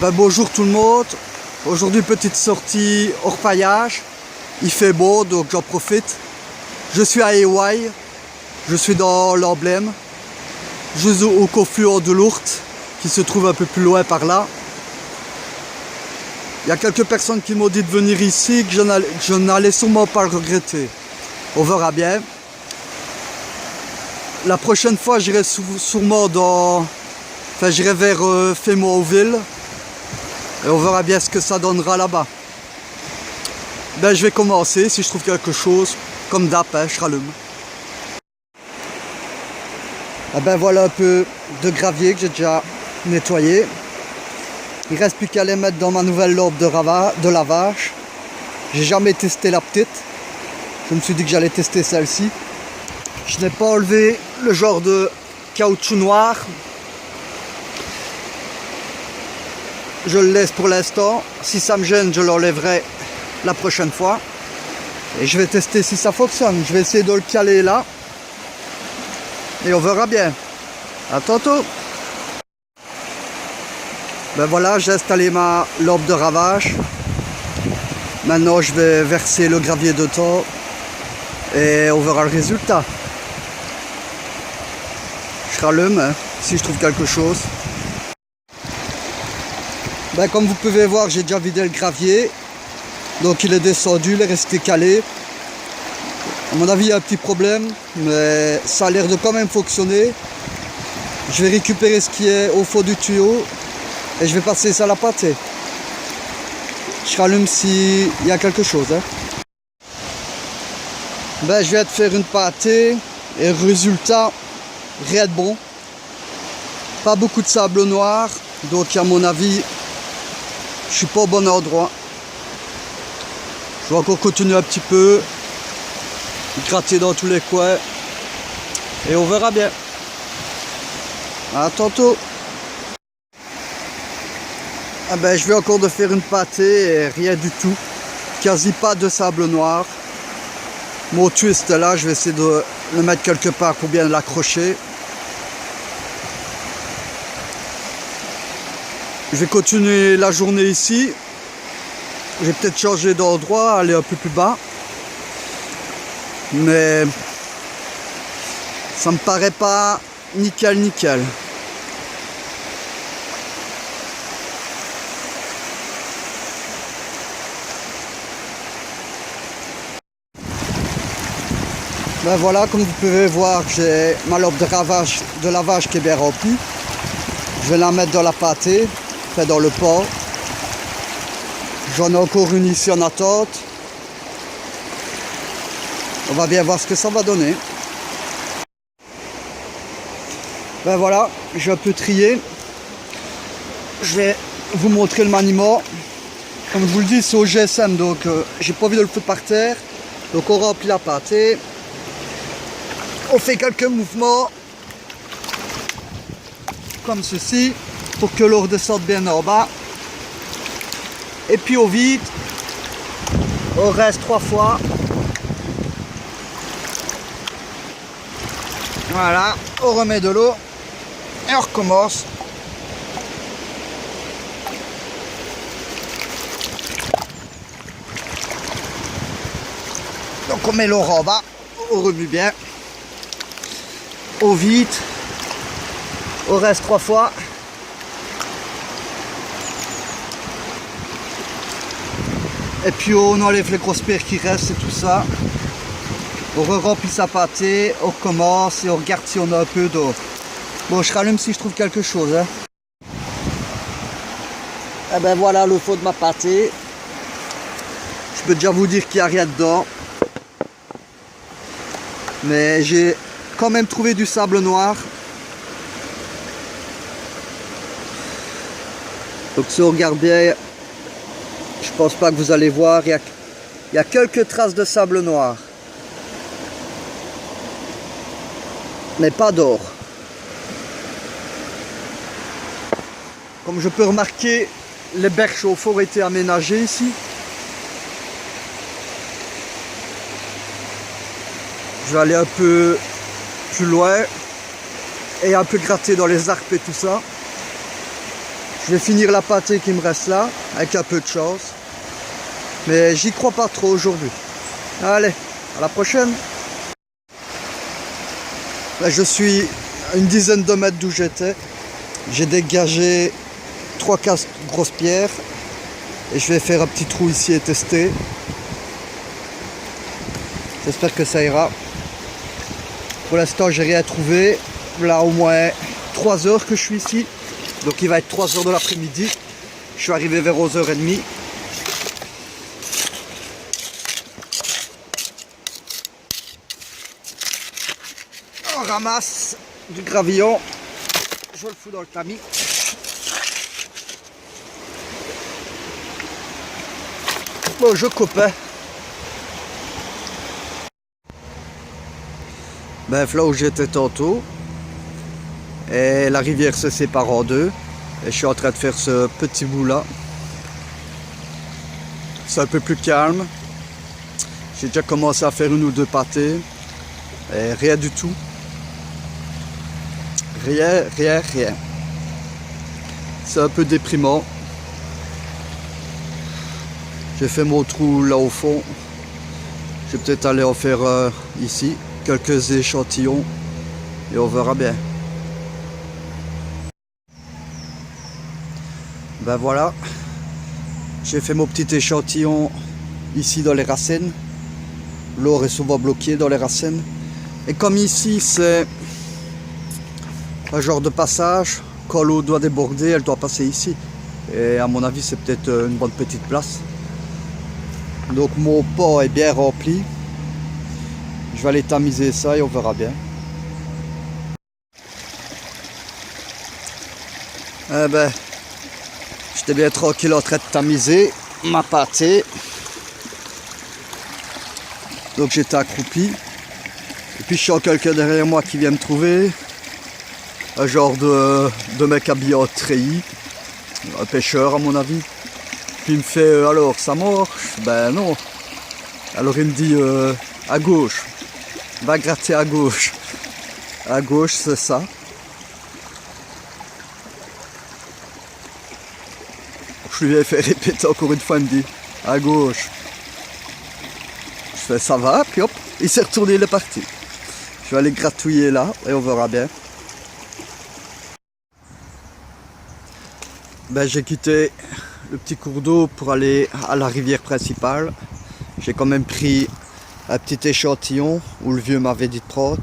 Bonjour tout le monde. Aujourd'hui petite sortie hors paillage. Il fait beau donc j'en profite. Je suis à Ewaï. Je suis dans l'emblème. Juste au confluent de l'Ourthe qui se trouve un peu plus loin par là. Il y a quelques personnes qui m'ont dit de venir ici, que je n'allais sûrement pas le regretter. On verra bien. La prochaine fois j'irai sûrement j'irai vers Fémoisville. Et on verra bien ce que ça donnera là-bas. Je vais commencer, si je trouve quelque chose, comme d'hab, je rallume. Voilà un peu de gravier que j'ai déjà nettoyé. Il reste plus qu'à les mettre dans ma nouvelle lampe de lavage. J'ai jamais testé la petite. Je me suis dit que j'allais tester celle-ci. Je n'ai pas enlevé le genre de caoutchouc noir. Je le laisse pour l'instant. Si ça me gêne, je l'enlèverai la prochaine fois. Et je vais tester si ça fonctionne. Je vais essayer de le caler là. Et on verra bien. À tantôt. Voilà, j'ai installé ma lampe de ravage. Maintenant, je vais verser le gravier dedans. Et on verra le résultat. Je rallume si je trouve quelque chose. Comme vous pouvez voir, j'ai déjà vidé le gravier. Donc il est descendu, il est resté calé. À mon avis, il y a un petit problème, mais ça a l'air de quand même fonctionner. Je vais récupérer ce qui est au fond du tuyau et je vais passer ça à la pâtée. Je rallume s'il y a quelque chose. Je viens de faire une pâtée et le résultat, rien de bon. Pas beaucoup de sable noir, donc à mon avis, je suis pas au bon endroit. Je vais encore continuer un petit peu, gratter dans tous les coins et on verra bien. À tantôt. Je vais encore de faire une pâtée et rien du tout. Quasi pas de sable noir. Mon twist est là, je vais essayer de le mettre quelque part pour bien l'accrocher. Je vais continuer la journée ici. Je vais peut-être changer d'endroit, aller un peu plus bas. Mais ça me paraît pas nickel. Voilà, comme vous pouvez voir, j'ai ma lampe de lavage qui est bien remplie. Je vais la mettre dans la pâtée, dans le pot. J'en ai encore une ici en attente. On va bien voir ce que ça va donner. Voilà, j'ai un peu trié. Je vais vous montrer le maniement. Comme je vous le dis, c'est au GSM, donc j'ai pas envie de le foutre par terre. Donc on remplit la pâtée. On fait quelques mouvements comme ceci pour que l'eau redescende bien en bas. Et puis on vide. On reste 3 fois. Voilà, on remet de l'eau et on recommence. Donc on met l'eau en bas, on remue bien. On vide. On reste 3 fois. Et puis on enlève les grosses pierres qui restent et tout ça. On remplit sa pâtée, on recommence et on regarde si on a un peu d'eau. Bon, je rallume si je trouve quelque chose. Voilà le fond de ma pâtée. Je peux déjà vous dire qu'il n'y a rien dedans. Mais j'ai quand même trouvé du sable noir. Donc si on regarde bien, je pense pas que vous allez voir, il y a quelques traces de sable noir. Mais pas d'or. Comme je peux remarquer, les berges au fond ont été aménagées ici. Je vais aller un peu plus loin et un peu gratter dans les arbres et tout ça. Je vais finir la pâtée qui me reste là, avec un peu de chance. Mais j'y crois pas trop aujourd'hui. Allez, à la prochaine. Là, je suis à une dizaine de mètres d'où j'étais. J'ai dégagé 3-4 grosses pierres. Et je vais faire un petit trou ici et tester. J'espère que ça ira. Pour l'instant, j'ai rien trouvé. Là, au moins 3 heures que je suis ici. Donc, il va être 3 heures de l'après-midi. Je suis arrivé vers 11h30. On ramasse du gravillon. Je le fous dans le tamis. Bon, je coupe. Bref, là où j'étais tantôt, et la rivière se sépare en deux. Et je suis en train de faire ce petit bout là. C'est un peu plus calme. J'ai déjà commencé à faire une ou deux pâtées. Et rien du tout. Rien. C'est un peu déprimant. J'ai fait mon trou là au fond. Je vais peut-être aller en faire ici. Quelques échantillons. Et on verra bien. Ben voilà. J'ai fait mon petit échantillon ici dans les racines. L'eau est souvent bloquée dans les racines. Et comme ici c'est un genre de passage, quand l'eau doit déborder, elle doit passer ici. Et à mon avis, c'est peut-être une bonne petite place. Donc mon pot est bien rempli. Je vais aller tamiser ça et on verra bien. Eh ben, j'étais bien tranquille en train de tamiser ma pâtée. Donc j'étais accroupi. Et puis je sens quelqu'un derrière moi qui vient me trouver. Un genre de mec habillé en treillis. Un pêcheur à mon avis. Puis il me fait alors ça marche? Ben non. Alors il me dit à gauche. Va gratter à gauche. À gauche c'est ça. Je lui ai fait répéter encore une fois, il me dit à gauche. Je fais ça va, puis hop, il s'est retourné, il est parti. Je vais aller gratouiller là et on verra bien. Ben, j'ai quitté le petit cours d'eau pour aller à la rivière principale. J'ai quand même pris un petit échantillon où le vieux m'avait dit de prendre.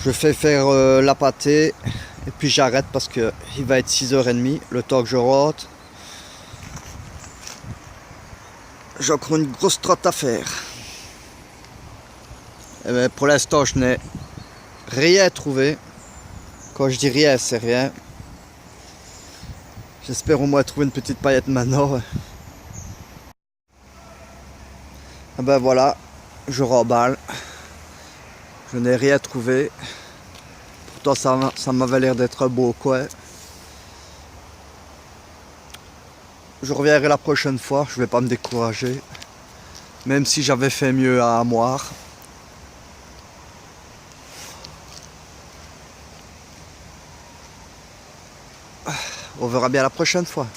Je fais faire la pâtée et puis j'arrête parce que il va être 6h30 le temps que je rentre. J'ai encore une grosse trotte à faire. Et ben, pour l'instant je n'ai rien trouvé. Quand je dis rien, c'est rien. J'espère au moins trouver une petite paillette maintenant. Et ben voilà, je remballe. Je n'ai rien trouvé. Pourtant ça m'avait l'air d'être un beau coin. Je reviendrai la prochaine fois, je ne vais pas me décourager. Même si j'avais fait mieux à Amoir. On verra bien la prochaine fois.